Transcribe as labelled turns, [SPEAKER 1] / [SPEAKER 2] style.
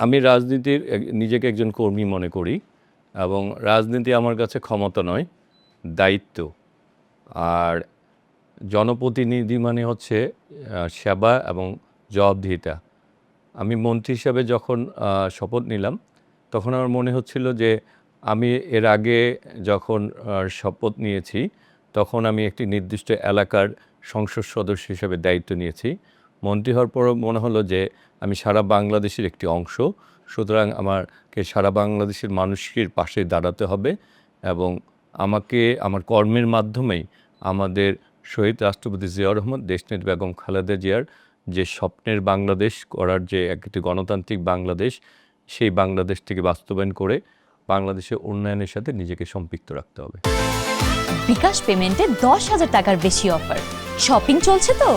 [SPEAKER 1] আমি রাজনীতির নিজেকে একজন কর্মী মনে করি এবং রাজনীতি আমার কাছে ক্ষমতা নয়, দায়িত্ব। আর জনপ্রতিনিধি মানে হচ্ছে সেবা এবং জবাবদিহিতা। আমি মন্ত্রী হিসাবে যখন শপথ নিলাম, তখন আমার মনে হচ্ছিল যে আমি এর আগে যখন শপথ নিয়েছি, তখন আমি একটি নির্দিষ্ট এলাকার সংসদ সদস্য হিসেবে দায়িত্ব নিয়েছি। মন্ত্রী হওয়ার পরও মনে হলো যে আমি সারা বাংলাদেশের একটি অংশ, সুতরাং আমাকে সারা বাংলাদেশের মানুষের পাশে দাঁড়াতে হবে এবং আমাকে আমার কর্মের মাধ্যমেই আমাদের শহীদ রাষ্ট্রপতি জিয়াউর রহমান, দেশনেত্রী বেগম খালেদা জিয়ার যে স্বপ্নের বাংলাদেশ করার যে একটি গণতান্ত্রিক বাংলাদেশ, সেই বাংলাদেশটিকে বাস্তবায়ন করে বাংলাদেশের উন্নয়নের সাথে নিজেকে সম্পৃক্ত রাখতে হবে।
[SPEAKER 2] বিকাশ পেমেন্টে 10,000 টাকার বেশি অফার, শপিং চলছে তো।